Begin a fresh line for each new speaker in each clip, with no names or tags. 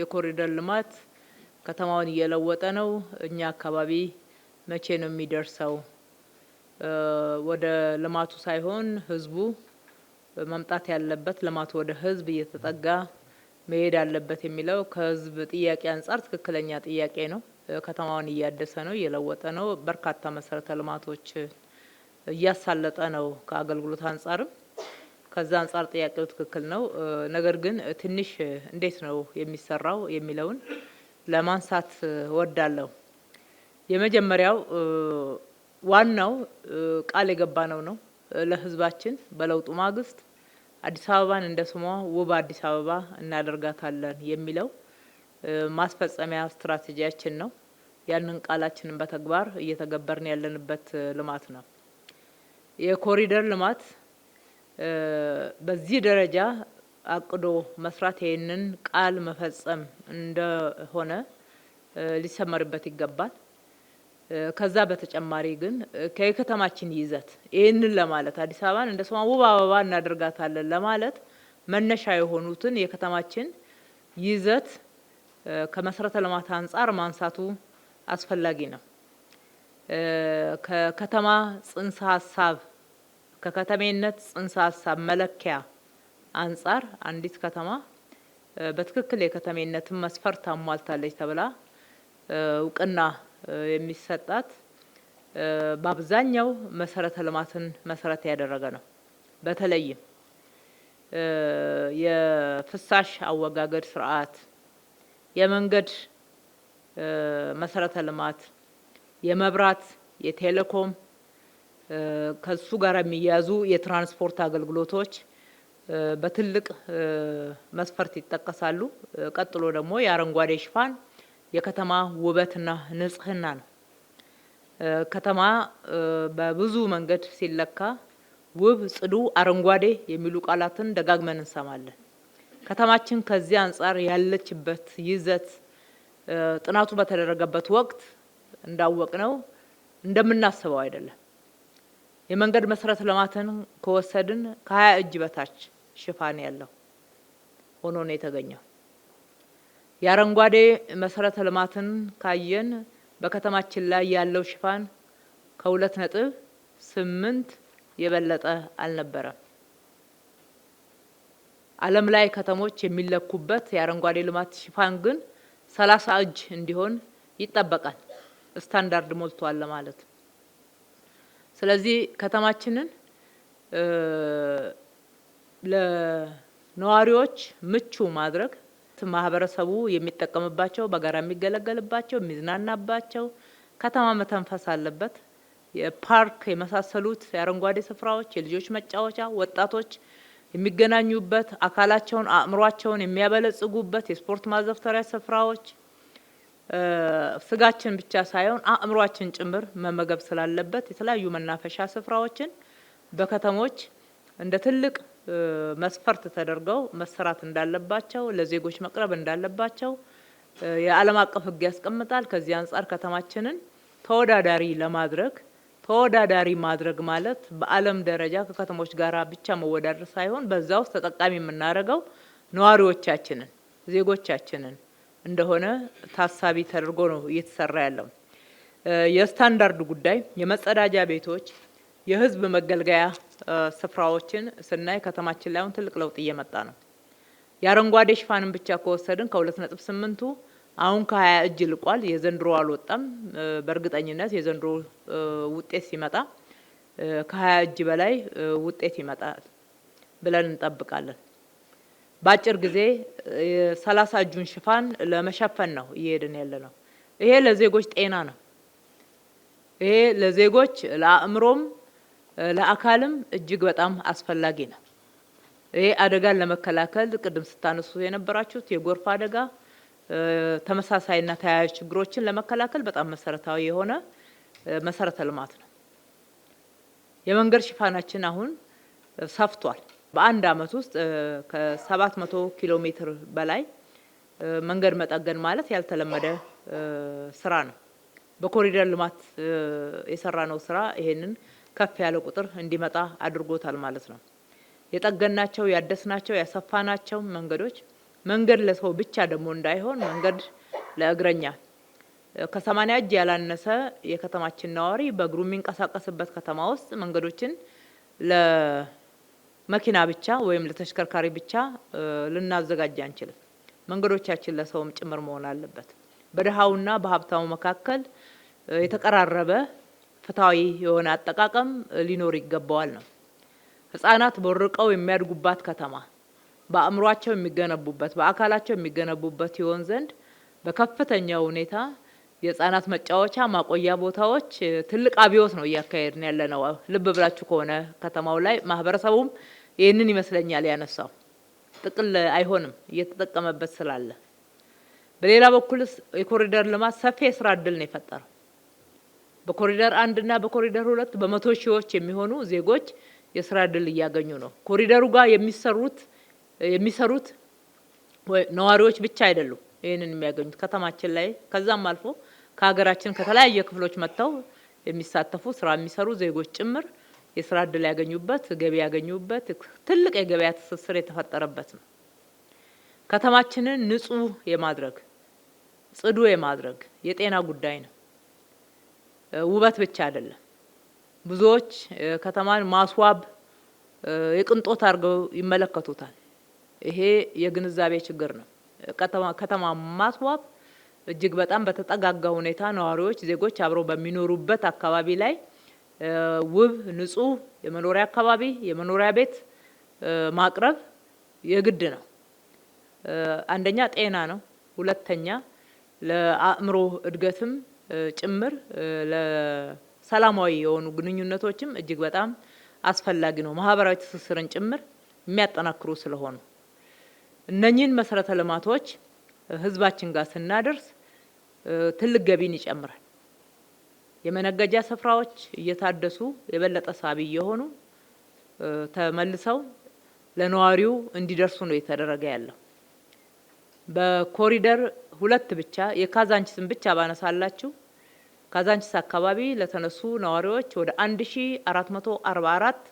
የኮሪደር ልማት ከተማውን እየለወጠ ነው። እኛ አካባቢ መቼ ነው የሚደርሰው? ወደ ልማቱ ሳይሆን ህዝቡ መምጣት ያለበት ልማቱ ወደ ህዝብ እየተጠጋ መሄድ አለበት የሚለው ከህዝብ ጥያቄ አንጻር ትክክለኛ ጥያቄ ነው። ከተማውን እያደሰ ነው፣ እየለወጠ ነው። በርካታ መሰረተ ልማቶች እያሳለጠ ነው ከአገልግሎት አንጻርም። ከዛ አንጻር ጥያቄው ትክክል ነው። ነገር ግን ትንሽ እንዴት ነው የሚሰራው የሚለውን ለማንሳት ወዳለሁ። የመጀመሪያው ዋናው ቃል የገባነው ነው ለህዝባችን በለውጡ ማግስት አዲስ አበባን እንደ ስሟ ውብ አዲስ አበባ እናደርጋታለን የሚለው ማስፈጸሚያ ስትራቴጂያችን ነው። ያንን ቃላችንን በተግባር እየተገበርን ያለንበት ልማት ነው። የኮሪደር ልማት በዚህ ደረጃ አቅዶ መስራት ይሄንን ቃል መፈጸም እንደሆነ ሊሰመርበት ይገባል። ከዛ በተጨማሪ ግን ከከተማችን ይዘት ይሄንን ለማለት አዲስ አበባን እንደ ስሟ ውብ አበባ እናደርጋታለን ለማለት መነሻ የሆኑትን የከተማችን ይዘት ከመሰረተ ልማት አንጻር ማንሳቱ አስፈላጊ ነው። ከከተማ ጽንሰ ሀሳብ ከከተሜነት ጽንሰ ሀሳብ መለኪያ አንጻር አንዲት ከተማ በትክክል የከተሜነትን መስፈርት አሟልታለች ተብላ እውቅና የሚሰጣት በአብዛኛው መሰረተ ልማትን መሰረት ያደረገ ነው። በተለይም የፍሳሽ አወጋገድ ስርዓት፣ የመንገድ መሰረተ ልማት፣ የመብራት፣ የቴሌኮም ከሱ ጋር የሚያዙ የትራንስፖርት አገልግሎቶች በትልቅ መስፈርት ይጠቀሳሉ። ቀጥሎ ደግሞ የአረንጓዴ ሽፋን የከተማ ውበትና ንጽህና ነው። ከተማ በብዙ መንገድ ሲለካ ውብ፣ ጽዱ፣ አረንጓዴ የሚሉ ቃላትን ደጋግመን እንሰማለን። ከተማችን ከዚህ አንጻር ያለችበት ይዘት ጥናቱ በተደረገበት ወቅት እንዳወቅነው እንደምናስበው አይደለም። የመንገድ መሰረተ ልማትን ከወሰድን ከ20 እጅ በታች ሽፋን ያለው ሆኖ ነው የተገኘው። የአረንጓዴ መሰረተ ልማትን ካየን በከተማችን ላይ ያለው ሽፋን ከ2.8 የበለጠ አልነበረም። ዓለም ላይ ከተሞች የሚለኩበት የአረንጓዴ ልማት ሽፋን ግን 30 እጅ እንዲሆን ይጠበቃል። ስታንዳርድ ሞልቷል ማለት። ስለዚህ ከተማችንን ለነዋሪዎች ምቹ ማድረግ ማህበረሰቡ የሚጠቀምባቸው በጋራ የሚገለገልባቸው የሚዝናናባቸው ከተማ መተንፈስ አለበት። የፓርክ የመሳሰሉት የአረንጓዴ ስፍራዎች፣ የልጆች መጫወቻ፣ ወጣቶች የሚገናኙበት አካላቸውን አእምሯቸውን የሚያበለጽጉበት የስፖርት ማዘውተሪያ ስፍራዎች ስጋችን ብቻ ሳይሆን አእምሯችን ጭምር መመገብ ስላለበት የተለያዩ መናፈሻ ስፍራዎችን በከተሞች እንደ ትልቅ መስፈርት ተደርገው መሰራት እንዳለባቸው ለዜጎች መቅረብ እንዳለባቸው የዓለም አቀፍ ሕግ ያስቀምጣል። ከዚህ አንጻር ከተማችንን ተወዳዳሪ ማድረግ ማለት በዓለም ደረጃ ከከተሞች ጋራ ብቻ መወዳደር ሳይሆን በዛ ውስጥ ተጠቃሚ የምናደርገው ነዋሪዎቻችንን ዜጎቻችንን እንደሆነ ታሳቢ ተደርጎ ነው እየተሰራ ያለው። የስታንዳርድ ጉዳይ የመጸዳጃ ቤቶች የህዝብ መገልገያ ስፍራዎችን ስናይ ከተማችን ላይ አሁን ትልቅ ለውጥ እየመጣ ነው። የአረንጓዴ ሽፋንን ብቻ ከወሰድን ከ2.8 አሁን ከ20 እጅ ልቋል። የዘንድሮ አልወጣም። በእርግጠኝነት የዘንድሮ ውጤት ሲመጣ ከ20 እጅ በላይ ውጤት ይመጣል ብለን እንጠብቃለን። በአጭር ጊዜ 30 እጁን ሽፋን ለመሸፈን ነው እየሄድን ያለ ነው። ይሄ ለዜጎች ጤና ነው። ይሄ ለዜጎች ለአእምሮም ለአካልም እጅግ በጣም አስፈላጊ ነው። ይሄ አደጋን ለመከላከል ቅድም ስታነሱ የነበራችሁት የጎርፍ አደጋ ተመሳሳይና ተያያዥ ችግሮችን ለመከላከል በጣም መሰረታዊ የሆነ መሰረተ ልማት ነው። የመንገድ ሽፋናችን አሁን ሰፍቷል። በአንድ አመት ውስጥ ከ700 ኪሎ ሜትር በላይ መንገድ መጠገን ማለት ያልተለመደ ስራ ነው። በኮሪደር ልማት የሰራነው ስራ ይሄንን ከፍ ያለ ቁጥር እንዲመጣ አድርጎታል ማለት ነው። የጠገናቸው ያደስናቸው ያሰፋናቸው መንገዶች መንገድ ለሰው ብቻ ደግሞ እንዳይሆን መንገድ ለእግረኛ ከ80 እጅ ያላነሰ የከተማችን ነዋሪ በእግሩ የሚንቀሳቀስበት ከተማ ውስጥ መንገዶችን ለመኪና ብቻ ወይም ለተሽከርካሪ ብቻ ልናዘጋጅ አንችልም። መንገዶቻችን ለሰውም ጭምር መሆን አለበት። በደሃውና በሀብታሙ መካከል የተቀራረበ ፍትሃዊ የሆነ አጠቃቀም ሊኖር ይገባዋል ነው። ህፃናት በርቀው የሚያድጉባት ከተማ በአእምሯቸው የሚገነቡበት በአካላቸው የሚገነቡበት ይሆን ዘንድ በከፍተኛ ሁኔታ የህፃናት መጫወቻ ማቆያ ቦታዎች ትልቅ አብዮት ነው እያካሄድን ያለነው። ልብ ብላችሁ ከሆነ ከተማው ላይ ማህበረሰቡም ይህንን ይመስለኛል ያነሳው። ጥቅል አይሆንም እየተጠቀመበት ስላለ። በሌላ በኩል የኮሪደር ልማት ሰፊ የስራ እድል ነው የፈጠረው። በኮሪደር 1 እና በኮሪደር 2 በመቶ ሺዎች የሚሆኑ ዜጎች የስራ እድል እያገኙ ነው። ኮሪደሩ ጋር የሚሰሩት ነዋሪዎች ብቻ አይደሉም ይህንን የሚያገኙት ከተማችን ላይ ከዛም አልፎ ከሀገራችን ከተለያየ ክፍሎች መጥተው የሚሳተፉ ስራ የሚሰሩ ዜጎች ጭምር የስራ እድል ያገኙበት ገቢ ያገኙበት ትልቅ የገበያ ትስስር የተፈጠረበት ነው። ከተማችንን ንጹህ የማድረግ ጽዱ የማድረግ የጤና ጉዳይ ነው። ውበት ብቻ አይደለም። ብዙዎች ከተማን ማስዋብ የቅንጦት አድርገው ይመለከቱታል። ይሄ የግንዛቤ ችግር ነው። ከተማ ማስዋብ እጅግ በጣም በተጠጋጋ ሁኔታ ነዋሪዎች ዜጎች አብረው በሚኖሩበት አካባቢ ላይ ውብ ንጹህ የመኖሪያ አካባቢ የመኖሪያ ቤት ማቅረብ የግድ ነው። አንደኛ ጤና ነው። ሁለተኛ ለአእምሮ እድገትም ጭምር ለሰላማዊ የሆኑ ግንኙነቶችም እጅግ በጣም አስፈላጊ ነው። ማህበራዊ ትስስርን ጭምር የሚያጠናክሩ ስለሆኑ እነኚህን መሰረተ ልማቶች ህዝባችን ጋር ስናደርስ ትልቅ ገቢን ይጨምራል። የመነገጃ ስፍራዎች እየታደሱ የበለጠ ሳቢ የሆኑ ተመልሰው ለነዋሪው እንዲደርሱ ነው የተደረገ ያለው። በኮሪደር 2 ብቻ የካዛንቺስን ብቻ ባነሳላችሁ ካዛንቺስ አካባቢ ለተነሱ ነዋሪዎች ወደ 1444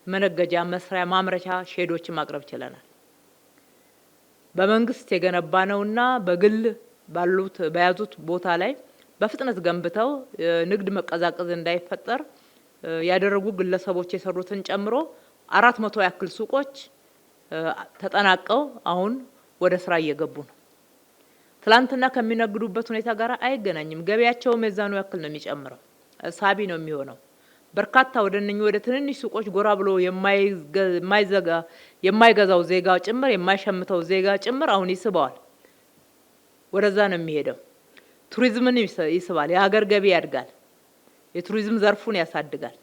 መነገጃ መስሪያ ማምረቻ ሼዶችን ማቅረብ ችለናል። በመንግስት የገነባ ነውና በግል ባሉት በያዙት ቦታ ላይ በፍጥነት ገንብተው ንግድ መቀዛቀዝ እንዳይፈጠር ያደረጉ ግለሰቦች የሰሩትን ጨምሮ 400 ያክል ሱቆች ተጠናቀው አሁን ወደ ስራ እየገቡ ነው። ትላንትና ከሚነግዱበት ሁኔታ ጋር አይገናኝም። ገበያቸውም የዛኑ ያክል ነው የሚጨምረው። ሳቢ ነው የሚሆነው። በርካታ ወደ ትንንሽ ሱቆች ጎራ ብሎ የማይገዛው ዜጋ ጭምር የማይሸምተው ዜጋ ጭምር አሁን ይስበዋል። ወደዛ ነው የሚሄደው። ቱሪዝምን ይስባል። የሀገር ገቢ ያድጋል። የቱሪዝም ዘርፉን ያሳድጋል።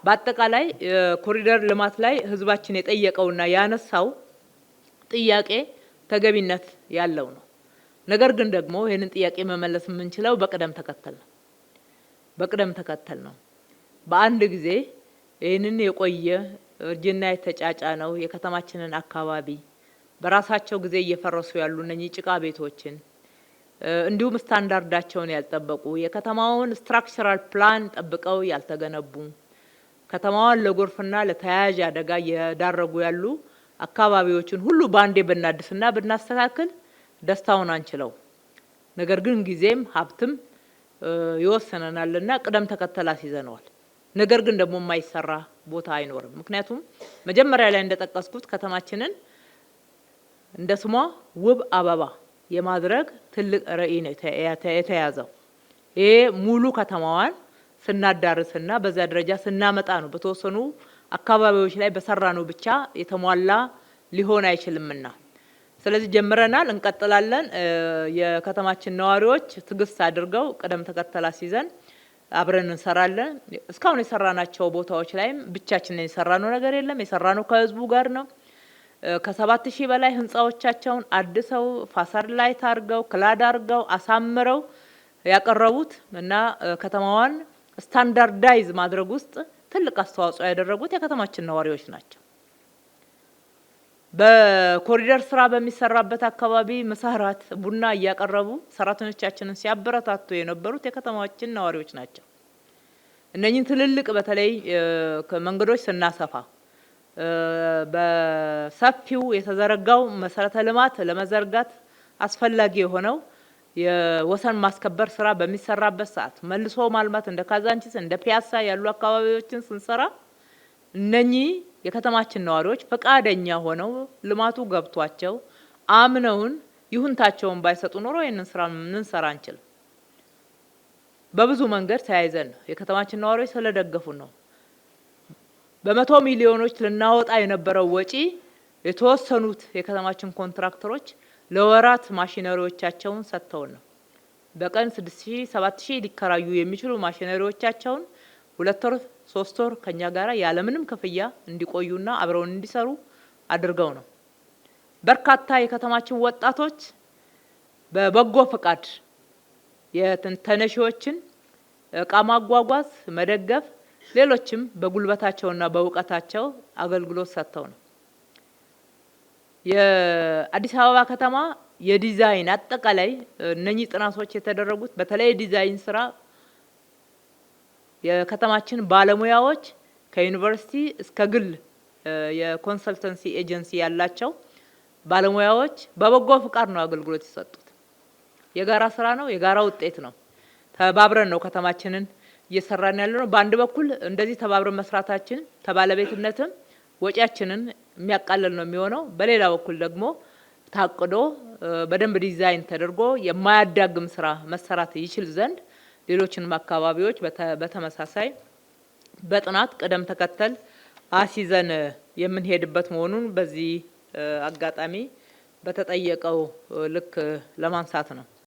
በአጠቃላይ ኮሪደር ልማት ላይ ህዝባችን የጠየቀውና ያነሳው ጥያቄ ተገቢነት ያለው ነው። ነገር ግን ደግሞ ይህንን ጥያቄ መመለስ የምንችለው በቅደም ተከተል ነው። በአንድ ጊዜ ይህንን የቆየ እርጅና የተጫጫነው የከተማችንን አካባቢ በራሳቸው ጊዜ እየፈረሱ ያሉ እነኚህ ጭቃ ቤቶችን እንዲሁም ስታንዳርዳቸውን ያልጠበቁ የከተማውን ስትራክቸራል ፕላን ጠብቀው ያልተገነቡ ከተማዋን ለጎርፍና ለተያያዥ አደጋ እየዳረጉ ያሉ አካባቢዎችን ሁሉ ባንዴ ብናድስና ብናስተካክል ደስታውን አንችለው። ነገር ግን ጊዜም ሀብትም ይወሰነናልና ቅደም ተከተል አስይዘነዋል። ነገር ግን ደግሞ የማይሰራ ቦታ አይኖርም። ምክንያቱም መጀመሪያ ላይ እንደጠቀስኩት ከተማችንን እንደ ስሟ ውብ አበባ የማድረግ ትልቅ ራዕይ ነው የተያዘው። ይሄ ሙሉ ከተማዋን ስናዳርስና በዛ ደረጃ ስናመጣ ነው። በተወሰኑ አካባቢዎች ላይ በሰራነው ብቻ የተሟላ ሊሆን አይችልምና ስለዚህ ጀምረናል፣ እንቀጥላለን። የከተማችን ነዋሪዎች ትግስት አድርገው ቅደም ተከተል አስይዘን አብረን እንሰራለን። እስካሁን የሰራናቸው ቦታዎች ላይም ብቻችንን የሰራነው ነገር የለም። የሰራነው ከህዝቡ ጋር ነው። ከ7000 በላይ ህንጻዎቻቸውን አድሰው ፋሳድ ላይ ታርገው ክላድ አርገው አሳምረው ያቀረቡት እና ከተማዋን ስታንዳርዳይዝ ማድረግ ውስጥ ትልቅ አስተዋጽኦ ያደረጉት የከተማችን ነዋሪዎች ናቸው። በኮሪደር ስራ በሚሰራበት አካባቢ መሳራት ቡና እያቀረቡ ሰራተኞቻችንን ሲያበረታቱ የነበሩት የከተማችን ነዋሪዎች ናቸው። እነኚህን ትልልቅ በተለይ መንገዶች ስናሰፋ በሰፊው የተዘረጋው መሰረተ ልማት ለመዘርጋት አስፈላጊ የሆነው የወሰን ማስከበር ስራ በሚሰራበት ሰዓት መልሶ ማልማት እንደ ካዛንቺስ እንደ ፒያሳ ያሉ አካባቢዎችን ስንሰራ እነኚህ የከተማችን ነዋሪዎች ፈቃደኛ ሆነው ልማቱ ገብቷቸው አምነውን ይሁንታቸውን ባይሰጡ ኖሮ ይሄንን ስራ ልንሰራ አንችልም። በብዙ መንገድ ተያይዘን የከተማችን ነዋሪዎች ስለደገፉ ነው። በመቶ ሚሊዮኖች ልናወጣ የነበረው ወጪ የተወሰኑት የከተማችን ኮንትራክተሮች ለወራት ማሽነሪዎቻቸውን ሰጥተው ነው። በቀን 6000 7000 ሊከራዩ የሚችሉ ማሽነሪዎቻቸውን 2 ወር 3 ወር ከኛ ጋራ ያለምንም ክፍያ እንዲቆዩና አብረውን እንዲሰሩ አድርገው ነው። በርካታ የከተማችን ወጣቶች በበጎ ፈቃድ የተነሺዎችን እቃ ማጓጓዝ መደገፍ ሌሎችም በጉልበታቸውና በእውቀታቸው አገልግሎት ሰጥተው ነው። የአዲስ አበባ ከተማ የዲዛይን አጠቃላይ እነኚህ ጥናቶች የተደረጉት በተለይ ዲዛይን ስራ የከተማችን ባለሙያዎች ከዩኒቨርሲቲ እስከ ግል የኮንሰልተንሲ ኤጀንሲ ያላቸው ባለሙያዎች በበጎ ፍቃድ ነው አገልግሎት የሰጡት። የጋራ ስራ ነው፣ የጋራ ውጤት ነው። ተባብረን ነው ከተማችንን እየሰራን ያለነው። በአንድ በኩል እንደዚህ ተባብረን መስራታችን ተባለቤትነትም ወጪያችንን የሚያቃልል ነው የሚሆነው። በሌላ በኩል ደግሞ ታቅዶ በደንብ ዲዛይን ተደርጎ የማያዳግም ስራ መሰራት ይችል ዘንድ ሌሎችንም አካባቢዎች በተመሳሳይ በጥናት ቅደም ተከተል አሲዘን የምንሄድበት መሆኑን በዚህ አጋጣሚ በተጠየቀው ልክ ለማንሳት ነው።